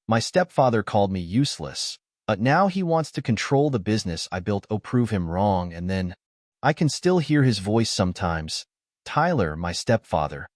My stepfather called me useless. But now he wants to control the business I built. Oh, prove him wrong. And then I can still hear his voice sometimes. Tyler, my stepfather,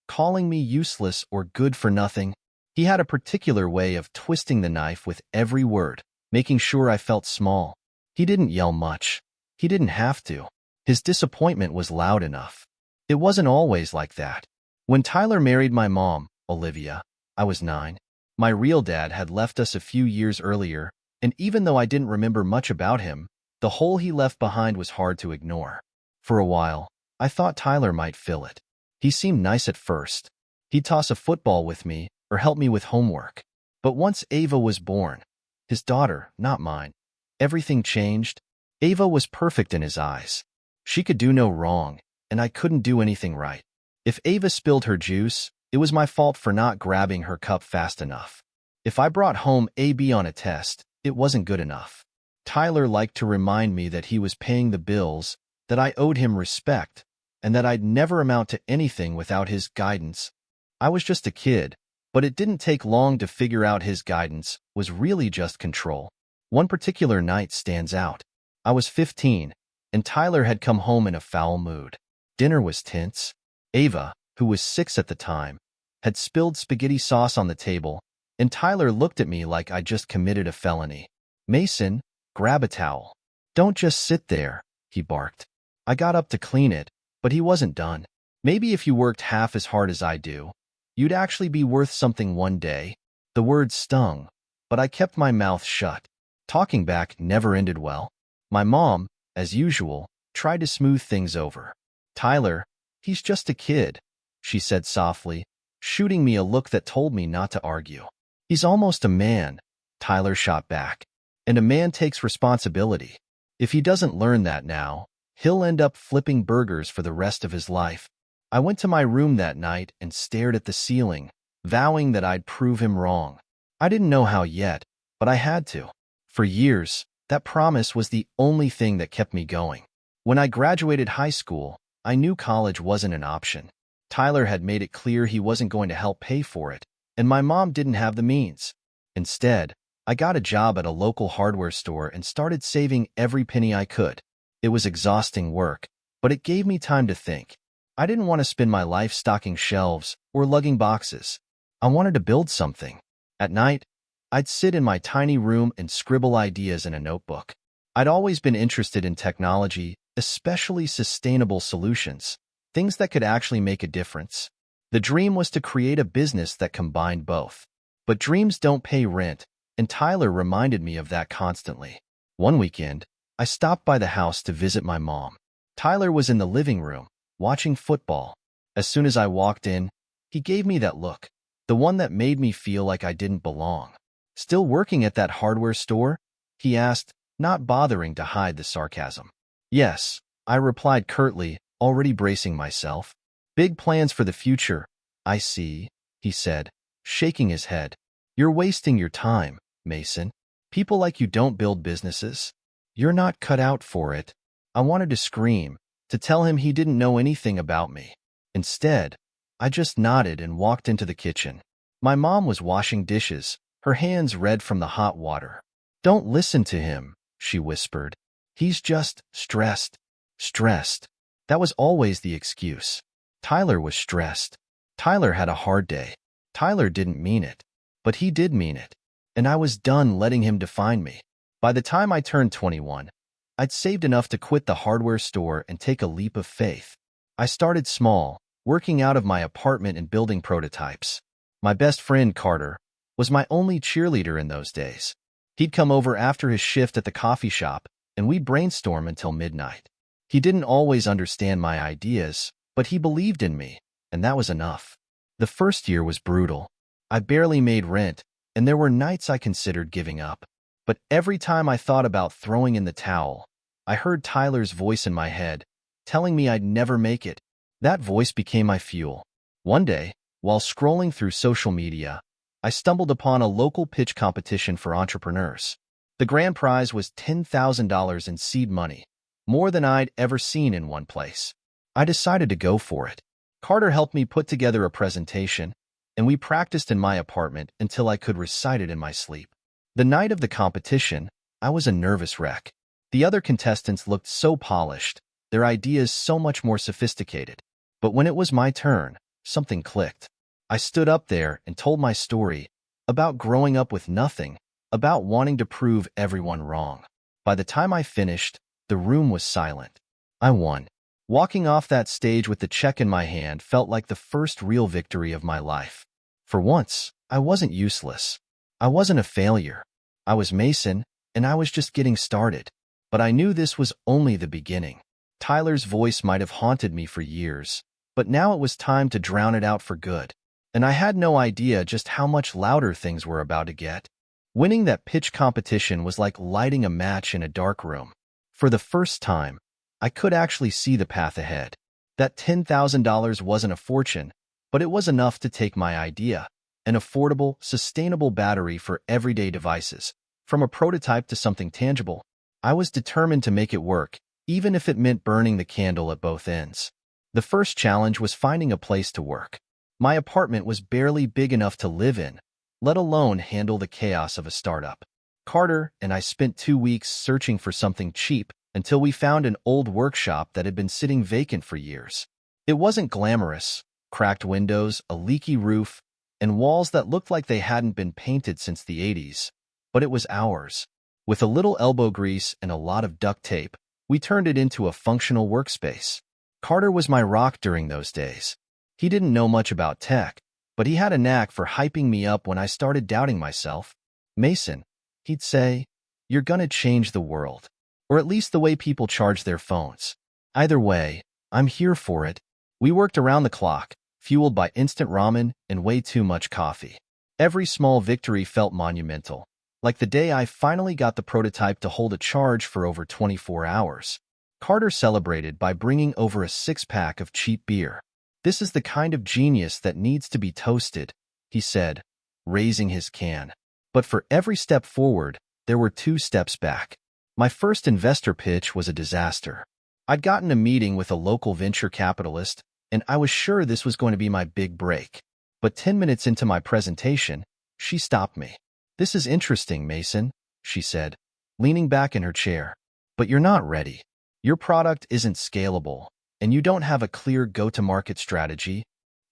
calling me useless or good for nothing. He had a particular way of twisting the knife with every word, making sure I felt small. He didn't yell much. He didn't have to. His disappointment was loud enough. It wasn't always like that. When Tyler married my mom, Olivia, I was 9. My real dad had left us a few years earlier, and even though I didn't remember much about him, the hole he left behind was hard to ignore. For a while, I thought Tyler might fill it. He seemed nice at first. He'd toss a football with me or help me with homework. But once Ava was born, his daughter, not mine, everything changed. Ava was perfect in his eyes. She could do no wrong, and I couldn't do anything right. If Ava spilled her juice, it was my fault for not grabbing her cup fast enough. If I brought home a B on a test, it wasn't good enough. Tyler liked to remind me that he was paying the bills, that I owed him respect, and that I'd never amount to anything without his guidance. I was just a kid, but it didn't take long to figure out his guidance was really just control. One particular night stands out. I was 15, and Tyler had come home in a foul mood. Dinner was tense. Ava, who was 6 at the time, had spilled spaghetti sauce on the table, and Tyler looked at me like I just committed a felony. "Mason, grab a towel. Don't just sit there," he barked. I got up to clean it, but he wasn't done. "Maybe if you worked half as hard as I do, you'd actually be worth something one day." The words stung, but I kept my mouth shut. Talking back never ended well. My mom, as usual, tried to smooth things over. "Tyler, he's just a kid," she said softly, shooting me a look that told me not to argue. "He's almost a man," Tyler shot back. "And a man takes responsibility. If he doesn't learn that now, he'll end up flipping burgers for the rest of his life." I went to my room that night and stared at the ceiling, vowing that I'd prove him wrong. I didn't know how yet, but I had to. For years, that promise was the only thing that kept me going. When I graduated high school, I knew college wasn't an option. Tyler had made it clear he wasn't going to help pay for it, and my mom didn't have the means. Instead, I got a job at a local hardware store and started saving every penny I could. It was exhausting work, but it gave me time to think. I didn't want to spend my life stocking shelves or lugging boxes. I wanted to build something. At night, I'd sit in my tiny room and scribble ideas in a notebook. I'd always been interested in technology, especially sustainable solutions, things that could actually make a difference. The dream was to create a business that combined both. But dreams don't pay rent, and Tyler reminded me of that constantly. One weekend, I stopped by the house to visit my mom. Tyler was in the living room, watching football. As soon as I walked in, he gave me that look, the one that made me feel like I didn't belong. "Still working at that hardware store?" he asked, not bothering to hide the sarcasm. "Yes," I replied curtly, already bracing myself. "Big plans for the future, I see," he said, shaking his head. "You're wasting your time, Mason. People like you don't build businesses. You're not cut out for it." I wanted to scream, to tell him he didn't know anything about me. Instead, I just nodded and walked into the kitchen. My mom was washing dishes, her hands red from the hot water. "Don't listen to him," she whispered. "He's just stressed." Stressed. That was always the excuse. Tyler was stressed. Tyler had a hard day. Tyler didn't mean it, but he did mean it. And I was done letting him define me. By the time I turned 21, I'd saved enough to quit the hardware store and take a leap of faith. I started small, working out of my apartment and building prototypes. My best friend, Carter, was my only cheerleader in those days. He'd come over after his shift at the coffee shop, and we'd brainstorm until midnight. He didn't always understand my ideas, but he believed in me, and that was enough. The first year was brutal. I barely made rent, and there were nights I considered giving up. But every time I thought about throwing in the towel, I heard Tyler's voice in my head, telling me I'd never make it. That voice became my fuel. One day, while scrolling through social media, I stumbled upon a local pitch competition for entrepreneurs. The grand prize was $10,000 in seed money, more than I'd ever seen in one place. I decided to go for it. Carter helped me put together a presentation, and we practiced in my apartment until I could recite it in my sleep. The night of the competition, I was a nervous wreck. The other contestants looked so polished, their ideas so much more sophisticated. But when it was my turn, something clicked. I stood up there and told my story about growing up with nothing, about wanting to prove everyone wrong. By the time I finished, the room was silent. I won. Walking off that stage with the check in my hand felt like the first real victory of my life. For once, I wasn't useless. I wasn't a failure. I was Mason, and I was just getting started. But I knew this was only the beginning. Tyler's voice might have haunted me for years, but now it was time to drown it out for good. And I had no idea just how much louder things were about to get. Winning that pitch competition was like lighting a match in a dark room. For the first time, I could actually see the path ahead. That $10,000 wasn't a fortune, but it was enough to take my idea, an affordable, sustainable battery for everyday devices, from a prototype to something tangible. I was determined to make it work, even if it meant burning the candle at both ends. The first challenge was finding a place to work. My apartment was barely big enough to live in, let alone handle the chaos of a startup. Carter and I spent 2 weeks searching for something cheap until we found an old workshop that had been sitting vacant for years. It wasn't glamorous, cracked windows, a leaky roof, and walls that looked like they hadn't been painted since the 80s, but it was ours. With a little elbow grease and a lot of duct tape, we turned it into a functional workspace. Carter was my rock during those days. He didn't know much about tech, but he had a knack for hyping me up when I started doubting myself. Mason, he'd say, you're gonna change the world. Or at least the way people charge their phones. Either way, I'm here for it. We worked around the clock, fueled by instant ramen and way too much coffee. Every small victory felt monumental, like the day I finally got the prototype to hold a charge for over 24 hours. Carter celebrated by bringing over a 6-pack of cheap beer. This is the kind of genius that needs to be toasted, he said, raising his can. But for every step forward, there were 2 steps back. My first investor pitch was a disaster. I'd gotten a meeting with a local venture capitalist, and I was sure this was going to be my big break. But 10 minutes into my presentation, she stopped me. This is interesting, Mason, she said, leaning back in her chair. But you're not ready. Your product isn't scalable, and you don't have a clear go-to-market strategy.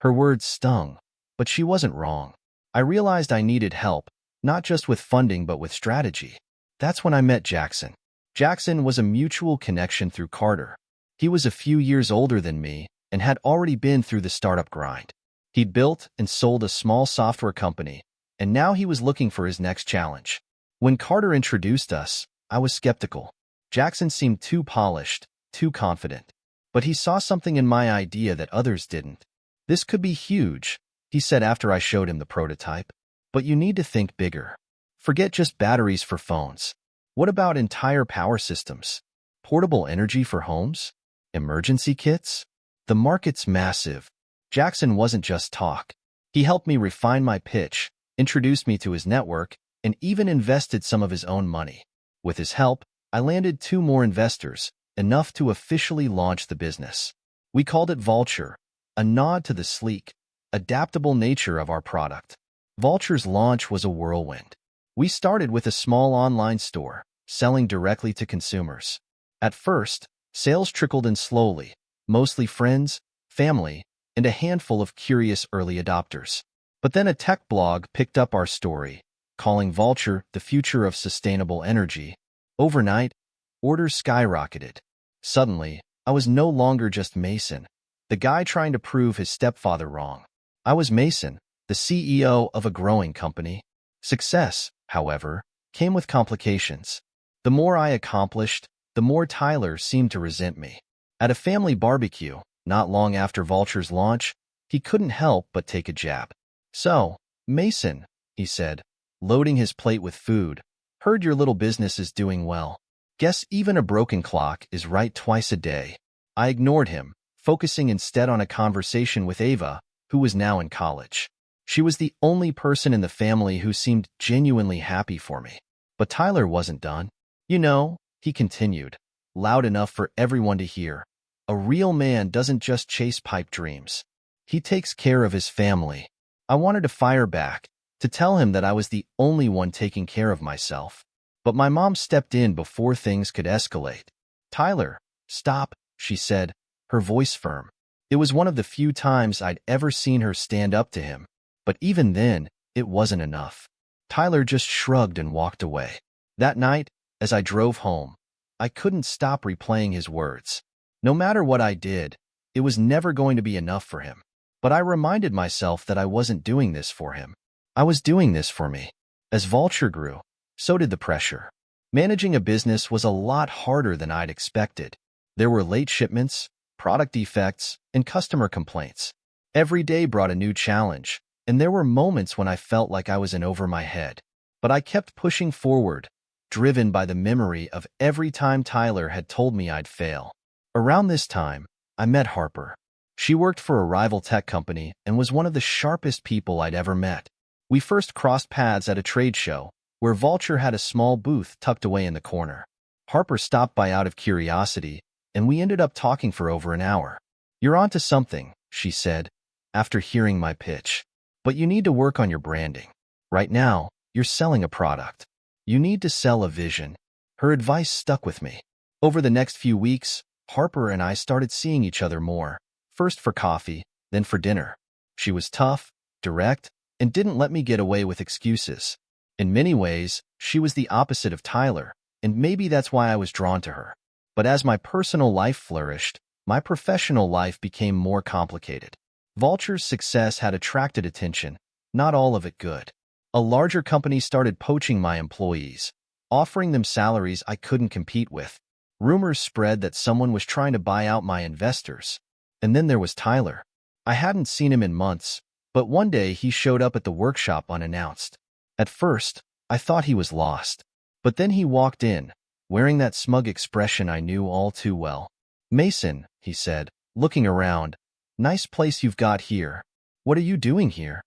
Her words stung, but she wasn't wrong. I realized I needed help, not just with funding but with strategy. That's when I met Jackson. Jackson was a mutual connection through Carter. He was a few years older than me and had already been through the startup grind. He'd built and sold a small software company, and now he was looking for his next challenge. When Carter introduced us, I was skeptical. Jackson seemed too polished, too confident. But he saw something in my idea that others didn't. This could be huge, he said after I showed him the prototype. But you need to think bigger. Forget just batteries for phones. What about entire power systems? Portable energy for homes? Emergency kits? The market's massive. Jackson wasn't just talk. He helped me refine my pitch, introduced me to his network, and even invested some of his own money. With his help, I landed 2 more investors, enough to officially launch the business. We called it Vulture, a nod to the sleek, adaptable nature of our product. Vulture's launch was a whirlwind. We started with a small online store, selling directly to consumers. At first, sales trickled in slowly, mostly friends, family, and a handful of curious early adopters. But then a tech blog picked up our story, calling Vulture the future of sustainable energy. Overnight, orders skyrocketed. Suddenly, I was no longer just Mason, the guy trying to prove his stepfather wrong. I was Mason, the CEO of a growing company. Success, however, came with complications. The more I accomplished, the more Tyler seemed to resent me. At a family barbecue, not long after Vulture's launch, he couldn't help but take a jab. So, Mason, he said, loading his plate with food, heard your little business is doing well. Guess even a broken clock is right twice a day. I ignored him, focusing instead on a conversation with Ava, who was now in college. She was the only person in the family who seemed genuinely happy for me. But Tyler wasn't done. You know, he continued, loud enough for everyone to hear, a real man doesn't just chase pipe dreams. He takes care of his family. I wanted to fire back, to tell him that I was the only one taking care of myself. But my mom stepped in before things could escalate. "Tyler, stop," she said, her voice firm. It was one of the few times I'd ever seen her stand up to him, but even then, it wasn't enough. Tyler just shrugged and walked away. That night, as I drove home, I couldn't stop replaying his words. No matter what I did, it was never going to be enough for him. But I reminded myself that I wasn't doing this for him. I was doing this for me. As Vulture grew, so did the pressure. Managing a business was a lot harder than I'd expected. There were late shipments, product defects, and customer complaints. Every day brought a new challenge, and there were moments when I felt like I was in over my head. But I kept pushing forward, driven by the memory of every time Tyler had told me I'd fail. Around this time, I met Harper. She worked for a rival tech company and was one of the sharpest people I'd ever met. We first crossed paths at a trade show, where Vulture had a small booth tucked away in the corner. Harper stopped by out of curiosity, and we ended up talking for over an hour. "You're onto something," she said, after hearing my pitch. "But you need to work on your branding. Right now, you're selling a product. You need to sell a vision." Her advice stuck with me. Over the next few weeks, Harper and I started seeing each other more, first for coffee, then for dinner. She was tough, direct, and didn't let me get away with excuses. In many ways, she was the opposite of Tyler, and maybe that's why I was drawn to her. But as my personal life flourished, my professional life became more complicated. Vulture's success had attracted attention, not all of it good. A larger company started poaching my employees, offering them salaries I couldn't compete with. Rumors spread that someone was trying to buy out my investors. And then there was Tyler. I hadn't seen him in months, but one day he showed up at the workshop unannounced. At first, I thought he was lost. But then he walked in, wearing that smug expression I knew all too well. "Mason," he said, looking around, "nice place you've got here. What are you doing here?"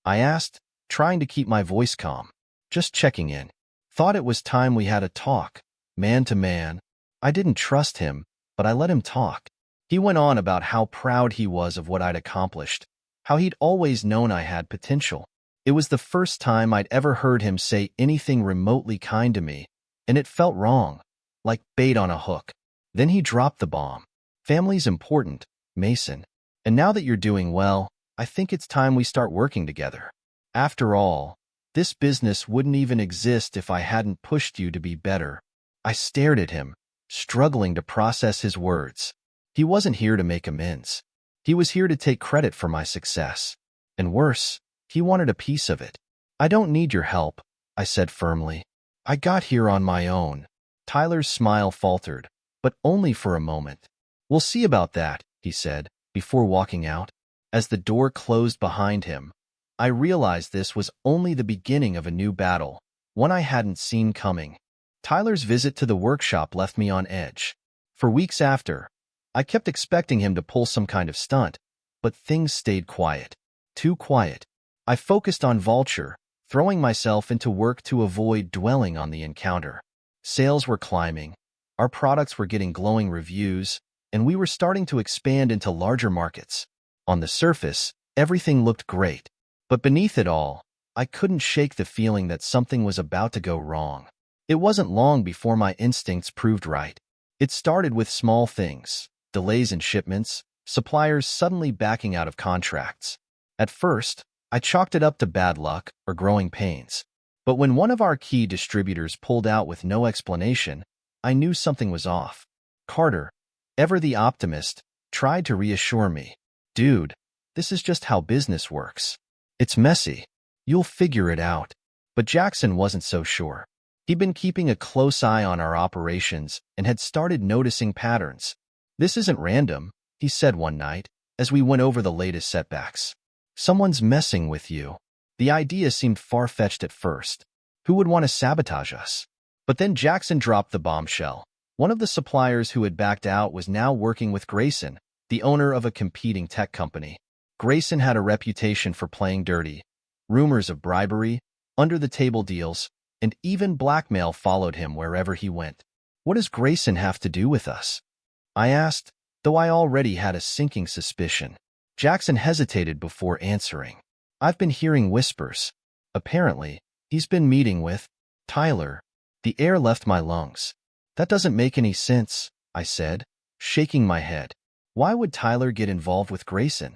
I asked, trying to keep my voice calm. "Just checking in. Thought it was time we had a talk, man to man." I didn't trust him, but I let him talk. He went on about how proud he was of what I'd accomplished, how he'd always known I had potential. It was the first time I'd ever heard him say anything remotely kind to me, and it felt wrong, like bait on a hook. Then he dropped the bomb. "Family's important, Mason. And now that you're doing well, I think it's time we start working together. After all, this business wouldn't even exist if I hadn't pushed you to be better." I stared at him, struggling to process his words. He wasn't here to make amends. He was here to take credit for my success. And worse, he wanted a piece of it. "I don't need your help," I said firmly. "I got here on my own." Tyler's smile faltered, but only for a moment. "We'll see about that," he said, before walking out. As the door closed behind him, I realized this was only the beginning of a new battle, one I hadn't seen coming. Tyler's visit to the workshop left me on edge. For weeks after, I kept expecting him to pull some kind of stunt, but things stayed quiet. Too quiet. I focused on Vulture, throwing myself into work to avoid dwelling on the encounter. Sales were climbing, our products were getting glowing reviews, and we were starting to expand into larger markets. On the surface, everything looked great. But beneath it all, I couldn't shake the feeling that something was about to go wrong. It wasn't long before my instincts proved right. It started with small things, delays in shipments, suppliers suddenly backing out of contracts. At first, I chalked it up to bad luck or growing pains. But when one of our key distributors pulled out with no explanation, I knew something was off. Carter, ever the optimist, tried to reassure me. "Dude, this is just how business works. It's messy. You'll figure it out." But Jackson wasn't so sure. He'd been keeping a close eye on our operations and had started noticing patterns. "This isn't random," he said one night, as we went over the latest setbacks. "Someone's messing with you." The idea seemed far-fetched at first. Who would want to sabotage us? But then Jackson dropped the bombshell. One of the suppliers who had backed out was now working with Grayson, the owner of a competing tech company. Grayson had a reputation for playing dirty. Rumors of bribery, under-the-table deals, and even blackmail followed him wherever he went. "What does Grayson have to do with us?" I asked, though I already had a sinking suspicion. Jackson hesitated before answering. I've been hearing whispers. Apparently, he's been meeting with Tyler. The air left my lungs. That doesn't make any sense, I said, shaking my head. Why would Tyler get involved with Grayson?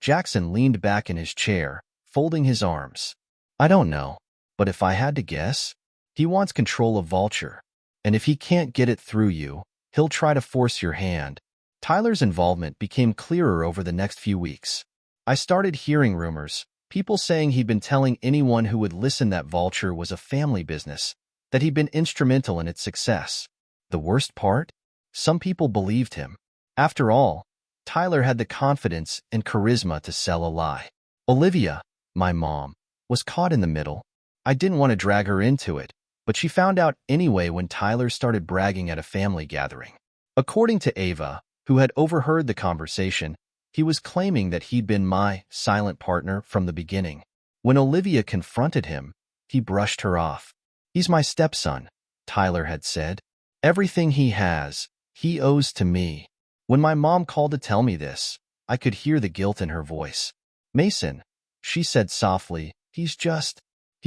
Jackson leaned back in his chair, folding his arms. I don't know, but if I had to guess, he wants control of Vulture. And if he can't get it through you, he'll try to force your hand. Tyler's involvement became clearer over the next few weeks. I started hearing rumors, people saying he'd been telling anyone who would listen that Vulture was a family business, that he'd been instrumental in its success. The worst part? Some people believed him. After all, Tyler had the confidence and charisma to sell a lie. Olivia, my mom, was caught in the middle. I didn't want to drag her into it, but she found out anyway when Tyler started bragging at a family gathering. According to Ava, who had overheard the conversation, he was claiming that he'd been my silent partner from the beginning. When Olivia confronted him, he brushed her off. He's my stepson, Tyler had said. Everything he has, he owes to me. When my mom called to tell me this, I could hear the guilt in her voice. Mason, she said softly, he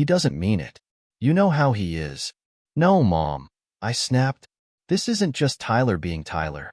doesn't mean it. You know how he is. No, Mom, I snapped. This isn't just Tyler being Tyler.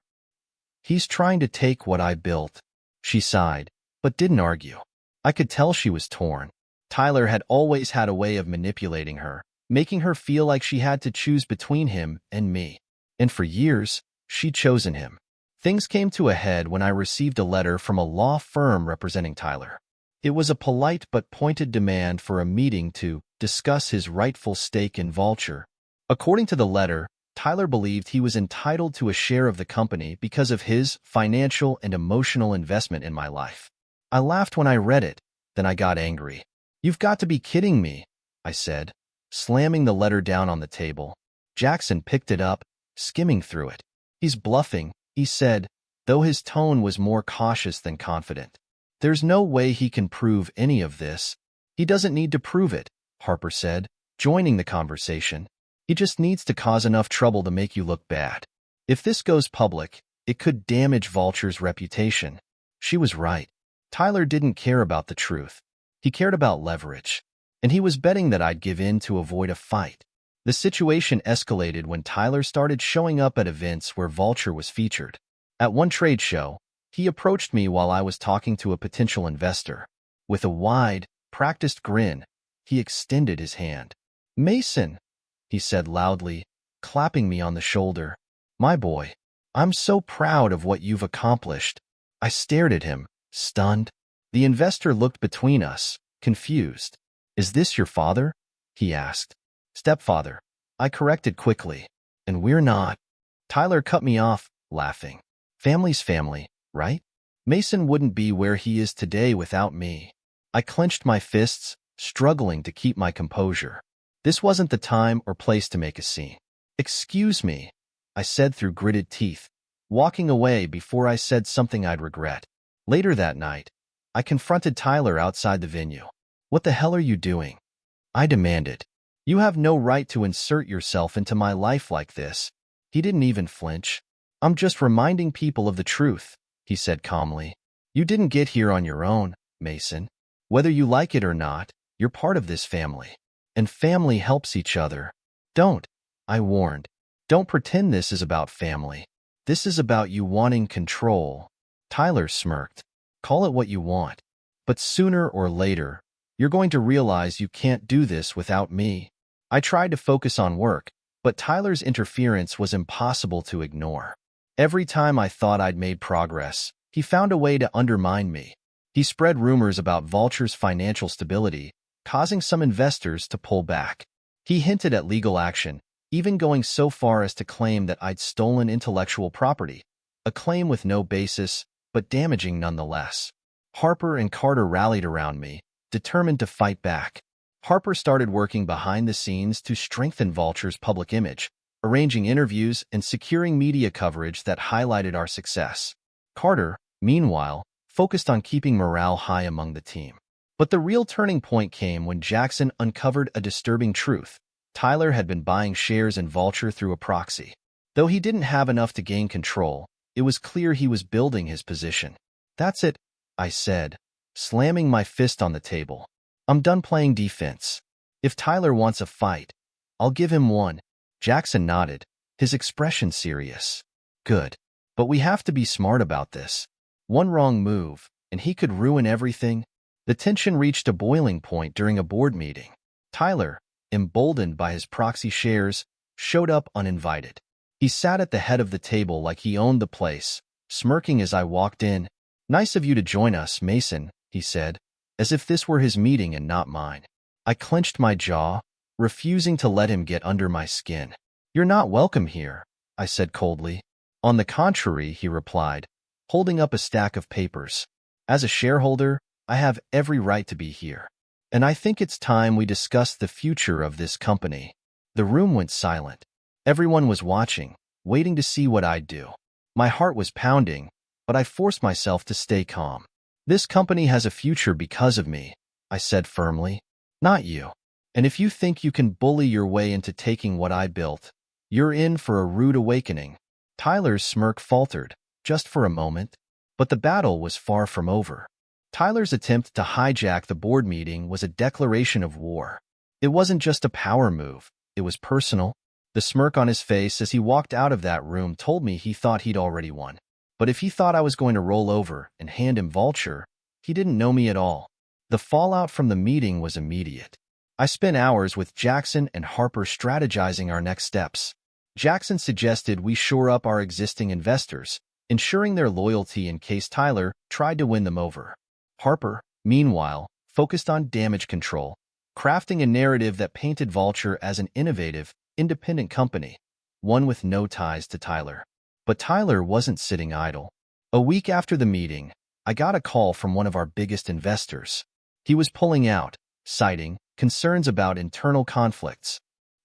He's trying to take what I built. She sighed, but didn't argue. I could tell she was torn. Tyler had always had a way of manipulating her, making her feel like she had to choose between him and me. And for years, she'd chosen him. Things came to a head when I received a letter from a law firm representing Tyler. It was a polite but pointed demand for a meeting to discuss his rightful stake in Vulture. According to the letter, Tyler believed he was entitled to a share of the company because of his financial and emotional investment in my life. I laughed when I read it, then I got angry. You've got to be kidding me, I said, slamming the letter down on the table. Jackson picked it up, skimming through it. He's bluffing, he said, though his tone was more cautious than confident. There's no way he can prove any of this. He doesn't need to prove it, Harper said, joining the conversation. He just needs to cause enough trouble to make you look bad. If this goes public, it could damage Vulture's reputation. She was right. Tyler didn't care about the truth. He cared about leverage. And he was betting that I'd give in to avoid a fight. The situation escalated when Tyler started showing up at events where Vulture was featured. At one trade show, he approached me while I was talking to a potential investor. With a wide, practiced grin, he extended his hand. Mason, he said loudly, clapping me on the shoulder. My boy, I'm so proud of what you've accomplished. I stared at him, stunned. The investor looked between us, confused. Is this your father? He asked. Stepfather, I corrected quickly. And we're not. Tyler cut me off, laughing. Family's family, right? Mason wouldn't be where he is today without me. I clenched my fists, struggling to keep my composure. This wasn't the time or place to make a scene. Excuse me, I said through gritted teeth, walking away before I said something I'd regret. Later that night, I confronted Tyler outside the venue. What the hell are you doing? I demanded. You have no right to insert yourself into my life like this. He didn't even flinch. I'm just reminding people of the truth, he said calmly. You didn't get here on your own, Mason. Whether you like it or not, you're part of this family. And family helps each other. Don't, I warned. Don't pretend this is about family. This is about you wanting control. Tyler smirked. Call it what you want. But sooner or later, you're going to realize you can't do this without me. I tried to focus on work, but Tyler's interference was impossible to ignore. Every time I thought I'd made progress, he found a way to undermine me. He spread rumors about Vulture's financial stability, causing some investors to pull back. He hinted at legal action, even going so far as to claim that I'd stolen intellectual property, a claim with no basis, but damaging nonetheless. Harper and Carter rallied around me, determined to fight back. Harper started working behind the scenes to strengthen Vulture's public image, arranging interviews and securing media coverage that highlighted our success. Carter, meanwhile, focused on keeping morale high among the team. But the real turning point came when Jackson uncovered a disturbing truth. Tyler had been buying shares in Vulture through a proxy. Though he didn't have enough to gain control, it was clear he was building his position. That's it, I said, slamming my fist on the table. I'm done playing defense. If Tyler wants a fight, I'll give him one. Jackson nodded, his expression serious. Good. But we have to be smart about this. One wrong move, and he could ruin everything. The tension reached a boiling point during a board meeting. Tyler, emboldened by his proxy shares, showed up uninvited. He sat at the head of the table like he owned the place, smirking as I walked in. "Nice of you to join us, Mason," he said, as if this were his meeting and not mine. I clenched my jaw, refusing to let him get under my skin. "You're not welcome here," I said coldly. "On the contrary," he replied, holding up a stack of papers. "As a shareholder, I have every right to be here. And I think it's time we discuss the future of this company." The room went silent. Everyone was watching, waiting to see what I'd do. My heart was pounding, but I forced myself to stay calm. "This company has a future because of me," I said firmly. "Not you. And if you think you can bully your way into taking what I built, you're in for a rude awakening." Tyler's smirk faltered, just for a moment. But the battle was far from over. Tyler's attempt to hijack the board meeting was a declaration of war. It wasn't just a power move, it was personal. The smirk on his face as he walked out of that room told me he thought he'd already won. But if he thought I was going to roll over and hand him Vulture, he didn't know me at all. The fallout from the meeting was immediate. I spent hours with Jackson and Harper strategizing our next steps. Jackson suggested we shore up our existing investors, ensuring their loyalty in case Tyler tried to win them over. Harper, meanwhile, focused on damage control, crafting a narrative that painted Vulture as an innovative, independent company, one with no ties to Tyler. But Tyler wasn't sitting idle. A week after the meeting, I got a call from one of our biggest investors. He was pulling out, citing concerns about internal conflicts.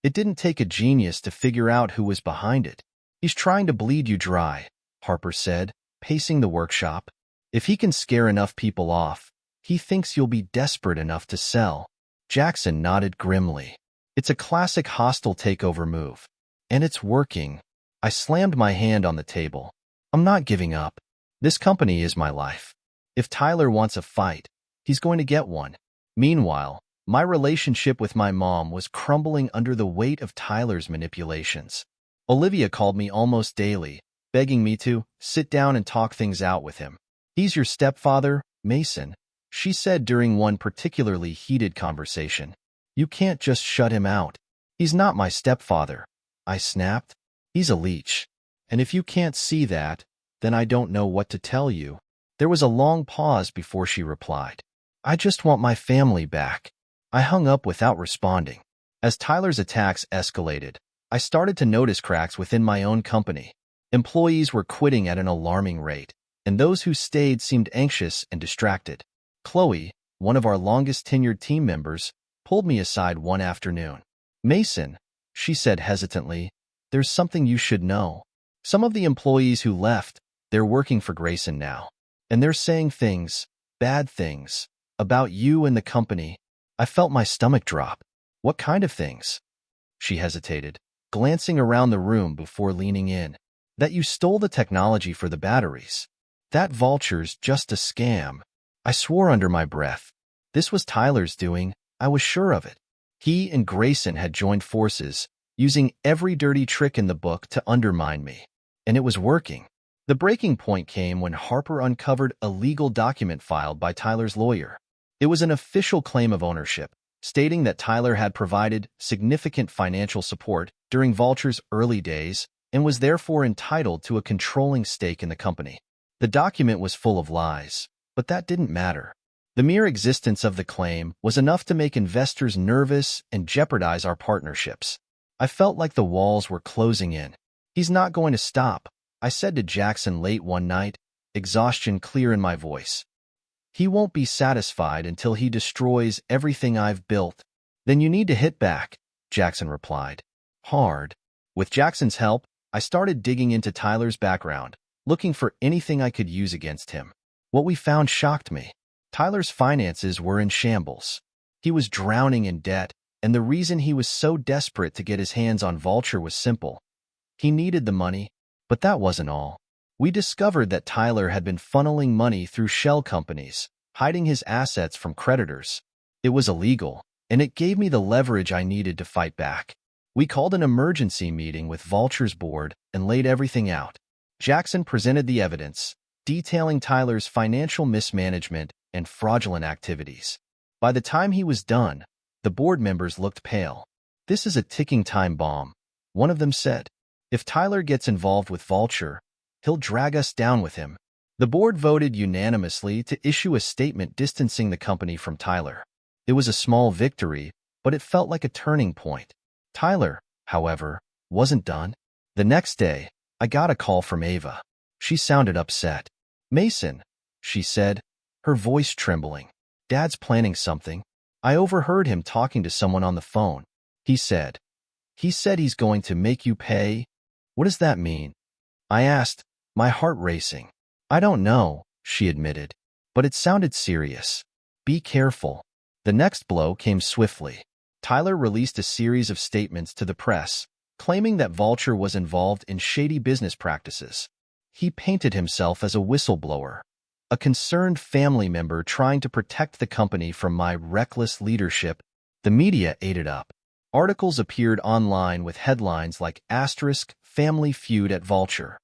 It didn't take a genius to figure out who was behind it. "He's trying to bleed you dry," Harper said, pacing the workshop. "If he can scare enough people off, he thinks you'll be desperate enough to sell." Jackson nodded grimly. "It's a classic hostile takeover move. And it's working." I slammed my hand on the table. "I'm not giving up. This company is my life. If Tyler wants a fight, he's going to get one." Meanwhile, my relationship with my mom was crumbling under the weight of Tyler's manipulations. Olivia called me almost daily, begging me to sit down and talk things out with him. "He's your stepfather, Mason," she said during one particularly heated conversation. "You can't just shut him out." "He's not my stepfather," I snapped. "He's a leech. And if you can't see that, then I don't know what to tell you." There was a long pause before she replied. "I just want my family back." I hung up without responding. As Tyler's attacks escalated, I started to notice cracks within my own company. Employees were quitting at an alarming rate, and those who stayed seemed anxious and distracted. Chloe, one of our longest-tenured team members, pulled me aside one afternoon. "Mason," she said hesitantly, "there's something you should know. Some of the employees who left, they're working for Grayson now. And they're saying things, bad things, about you and the company." I felt my stomach drop. "What kind of things?" She hesitated, glancing around the room before leaning in. "That you stole the technology for the batteries. That Vulture's just a scam." I swore under my breath. This was Tyler's doing, I was sure of it. He and Grayson had joined forces, using every dirty trick in the book to undermine me. And it was working. The breaking point came when Harper uncovered a legal document filed by Tyler's lawyer. It was an official claim of ownership, stating that Tyler had provided significant financial support during Vulture's early days and was therefore entitled to a controlling stake in the company. The document was full of lies, but that didn't matter. The mere existence of the claim was enough to make investors nervous and jeopardize our partnerships. I felt like the walls were closing in. "He's not going to stop," I said to Jackson late one night, exhaustion clear in my voice. "He won't be satisfied until he destroys everything I've built." "Then you need to hit back," Jackson replied. "Hard." With Jackson's help, I started digging into Tyler's background, looking for anything I could use against him. What we found shocked me. Tyler's finances were in shambles. He was drowning in debt, and the reason he was so desperate to get his hands on Vulture was simple. He needed the money, but that wasn't all. We discovered that Tyler had been funneling money through shell companies, hiding his assets from creditors. It was illegal, and it gave me the leverage I needed to fight back. We called an emergency meeting with Vulture's board and laid everything out. Jackson presented the evidence, detailing Tyler's financial mismanagement and fraudulent activities. By the time he was done, the board members looked pale. "This is a ticking time bomb," one of them said. "If Tyler gets involved with Vulture, he'll drag us down with him." The board voted unanimously to issue a statement distancing the company from Tyler. It was a small victory, but it felt like a turning point. Tyler, however, wasn't done. The next day, I got a call from Ava. She sounded upset. "Mason," she said, her voice trembling. "Dad's planning something. I overheard him talking to someone on the phone. He said he's going to make you pay." "What does that mean?" I asked, my heart racing. "I don't know," she admitted, but it sounded serious. "Be careful." The next blow came swiftly. Tyler released a series of statements to the press, claiming that Vulture was involved in shady business practices. He painted himself as a whistleblower, a concerned family member trying to protect the company from my reckless leadership. The media ate it up. Articles appeared online with headlines like "Family Feud at Vulture."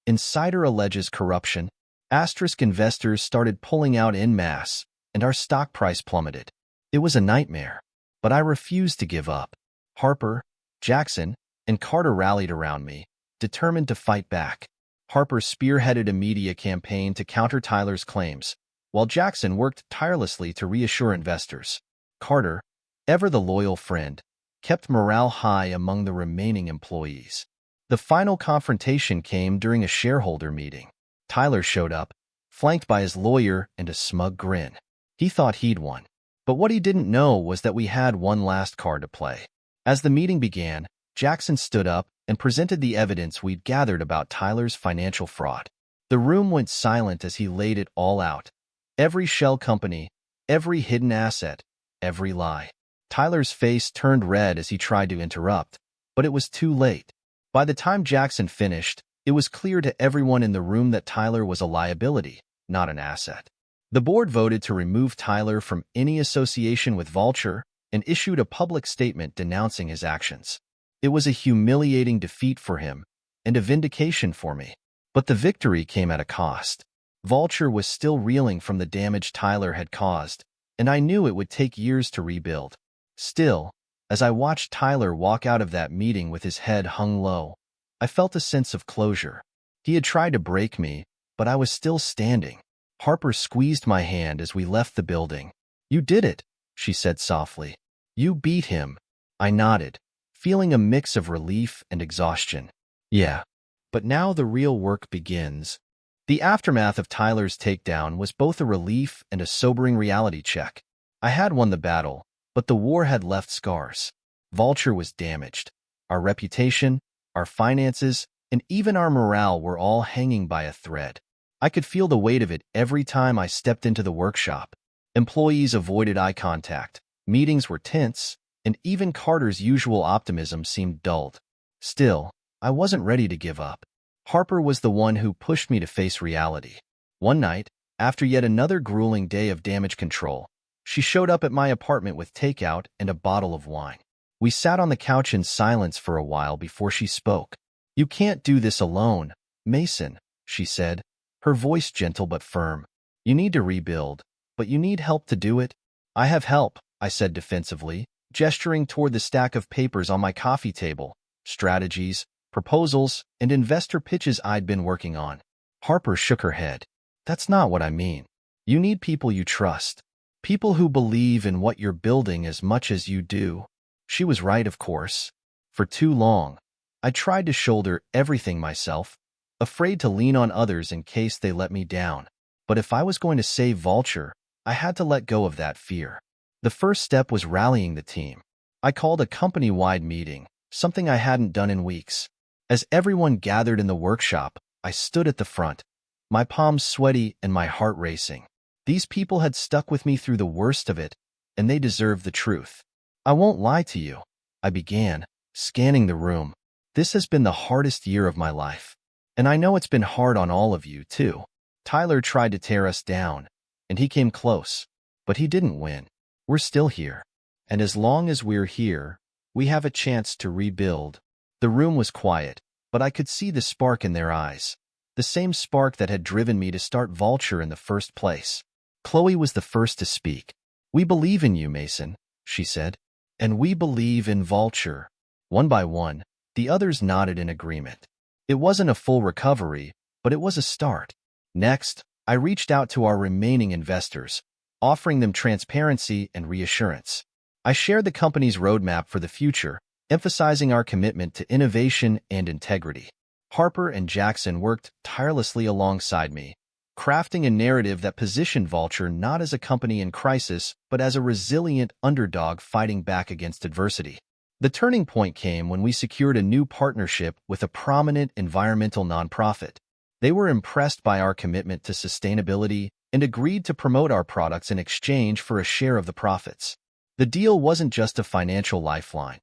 "Insider alleges corruption." Investors started pulling out en masse, and our stock price plummeted. It was a nightmare, but I refused to give up. Harper, Jackson, and Carter rallied around me, determined to fight back. Harper spearheaded a media campaign to counter Tyler's claims, while Jackson worked tirelessly to reassure investors. Carter, ever the loyal friend, kept morale high among the remaining employees. The final confrontation came during a shareholder meeting. Tyler showed up, flanked by his lawyer and a smug grin. He thought he'd won. But what he didn't know was that we had one last card to play. As the meeting began, Jackson stood up and presented the evidence we'd gathered about Tyler's financial fraud. The room went silent as he laid it all out. Every shell company, every hidden asset, every lie. Tyler's face turned red as he tried to interrupt, but it was too late. By the time Jackson finished, it was clear to everyone in the room that Tyler was a liability, not an asset. The board voted to remove Tyler from any association with Vulture and issued a public statement denouncing his actions. It was a humiliating defeat for him and a vindication for me. But the victory came at a cost. Vulture was still reeling from the damage Tyler had caused, and I knew it would take years to rebuild. Still, as I watched Tyler walk out of that meeting with his head hung low, I felt a sense of closure. He had tried to break me, but I was still standing. Harper squeezed my hand as we left the building. "You did it," she said softly. "You beat him." I nodded, feeling a mix of relief and exhaustion. "Yeah, but now the real work begins." The aftermath of Tyler's takedown was both a relief and a sobering reality check. I had won the battle, but the war had left scars. Vulture was damaged. Our reputation, our finances, and even our morale were all hanging by a thread. I could feel the weight of it every time I stepped into the workshop. Employees avoided eye contact, meetings were tense, and even Carter's usual optimism seemed dulled. Still, I wasn't ready to give up. Harper was the one who pushed me to face reality. One night, after yet another grueling day of damage control, she showed up at my apartment with takeout and a bottle of wine. We sat on the couch in silence for a while before she spoke. "You can't do this alone, Mason," she said, her voice gentle but firm. "You need to rebuild, but you need help to do it." "I have help," I said defensively, gesturing toward the stack of papers on my coffee table, strategies, proposals, and investor pitches I'd been working on. Harper shook her head. "That's not what I mean. You need people you trust. People who believe in what you're building as much as you do." She was right, of course. For too long, I tried to shoulder everything myself, afraid to lean on others in case they let me down. But if I was going to save Vulture, I had to let go of that fear. The first step was rallying the team. I called a company-wide meeting, something I hadn't done in weeks. As everyone gathered in the workshop, I stood at the front, my palms sweaty and my heart racing. These people had stuck with me through the worst of it, and they deserved the truth. "I won't lie to you," I began, scanning the room. "This has been the hardest year of my life. And I know it's been hard on all of you, too." Tyler tried to tear us down. and he came close. But he didn't win. We're still here. And as long as we're here, we have a chance to rebuild. The room was quiet, but I could see the spark in their eyes. The same spark that had driven me to start Vulture in the first place. Chloe was the first to speak. "We believe in you, Mason," she said. "And we believe in Vulture." One by one, the others nodded in agreement. It wasn't a full recovery, but it was a start. Next, I reached out to our remaining investors, offering them transparency and reassurance. I shared the company's roadmap for the future, emphasizing our commitment to innovation and integrity. Harper and Jackson worked tirelessly alongside me, crafting a narrative that positioned Vulture not as a company in crisis, but as a resilient underdog fighting back against adversity. The turning point came when we secured a new partnership with a prominent environmental nonprofit. They were impressed by our commitment to sustainability and agreed to promote our products in exchange for a share of the profits. The deal wasn't just a financial lifeline.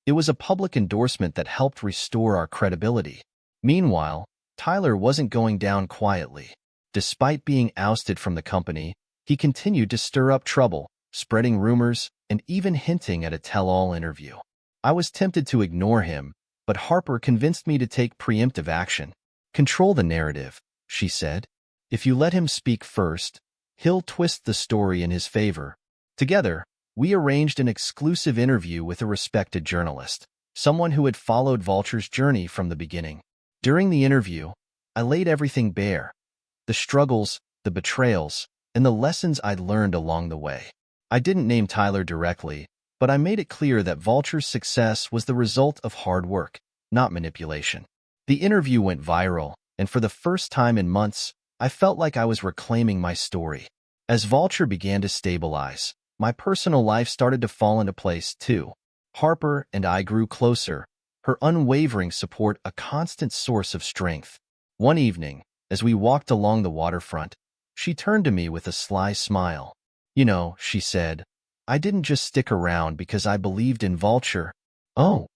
It was a public endorsement that helped restore our credibility. Meanwhile, Tyler wasn't going down quietly. Despite being ousted from the company, he continued to stir up trouble, spreading rumors, and even hinting at a tell-all interview. I was tempted to ignore him, but Harper convinced me to take preemptive action. "Control the narrative," she said. "If you let him speak first, he'll twist the story in his favor." Together, we arranged an exclusive interview with a respected journalist, someone who had followed Vulture's journey from the beginning. During the interview, I laid everything bare: the struggles, the betrayals, and the lessons I'd learned along the way. I didn't name Tyler directly, but I made it clear that Vulture's success was the result of hard work, not manipulation. The interview went viral, and for the first time in months, I felt like I was reclaiming my story. As Vulture began to stabilize, my personal life started to fall into place too. Harper and I grew closer, her unwavering support a constant source of strength. One evening, as we walked along the waterfront, she turned to me with a sly smile. "You know," she said, "I didn't just stick around because I believed in Vulture." "Oh?"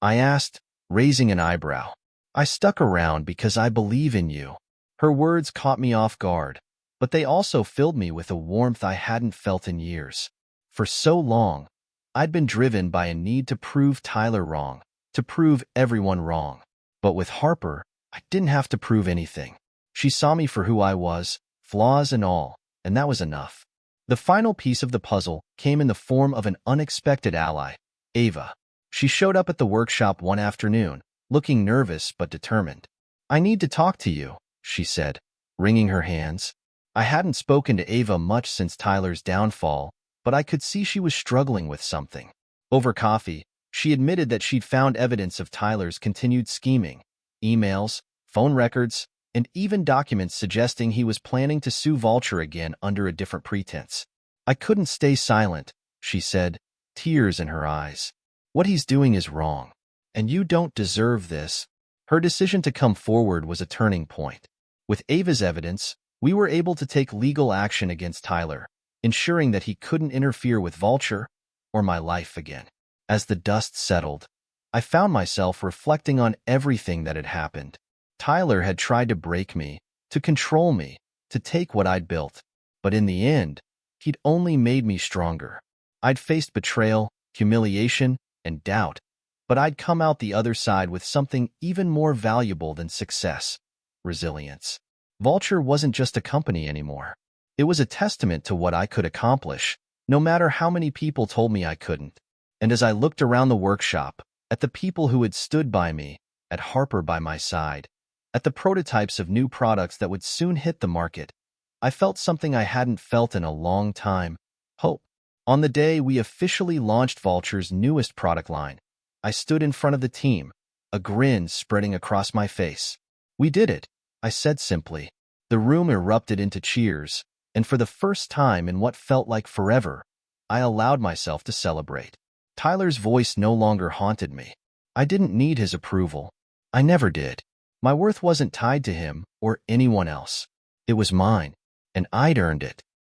I asked, raising an eyebrow. "I stuck around because I believe in you." Her words caught me off guard, but they also filled me with a warmth I hadn't felt in years. For so long, I'd been driven by a need to prove Tyler wrong, to prove everyone wrong. But with Harper, I didn't have to prove anything. She saw me for who I was, flaws and all, and that was enough. The final piece of the puzzle came in the form of an unexpected ally, Ava. She showed up at the workshop one afternoon, looking nervous but determined. "I need to talk to you," she said, wringing her hands. I hadn't spoken to Ava much since Tyler's downfall, but I could see she was struggling with something. Over coffee, she admitted that she'd found evidence of Tyler's continued scheming: emails, phone records, and even documents suggesting he was planning to sue Vulture again under a different pretense. "I couldn't stay silent," she said, tears in her eyes. "What he's doing is wrong, and you don't deserve this." Her decision to come forward was a turning point. With Ava's evidence, we were able to take legal action against Tyler, ensuring that he couldn't interfere with Vulture or my life again. As the dust settled, I found myself reflecting on everything that had happened. Tyler had tried to break me, to control me, to take what I'd built. But in the end, he'd only made me stronger. I'd faced betrayal, humiliation, and doubt, but I'd come out the other side with something even more valuable than success: resilience. Vulture wasn't just a company anymore. It was a testament to what I could accomplish, no matter how many people told me I couldn't. And as I looked around the workshop, at the people who had stood by me, at Harper by my side, at the prototypes of new products that would soon hit the market, I felt something I hadn't felt in a long time: hope. On the day we officially launched Vulture's newest product line, I stood in front of the team, a grin spreading across my face. "We did it," I said simply. The room erupted into cheers, and for the first time in what felt like forever, I allowed myself to celebrate. Tyler's voice no longer haunted me. I didn't need his approval. I never did. My worth wasn't tied to him or anyone else. It was mine, and I'd earned it.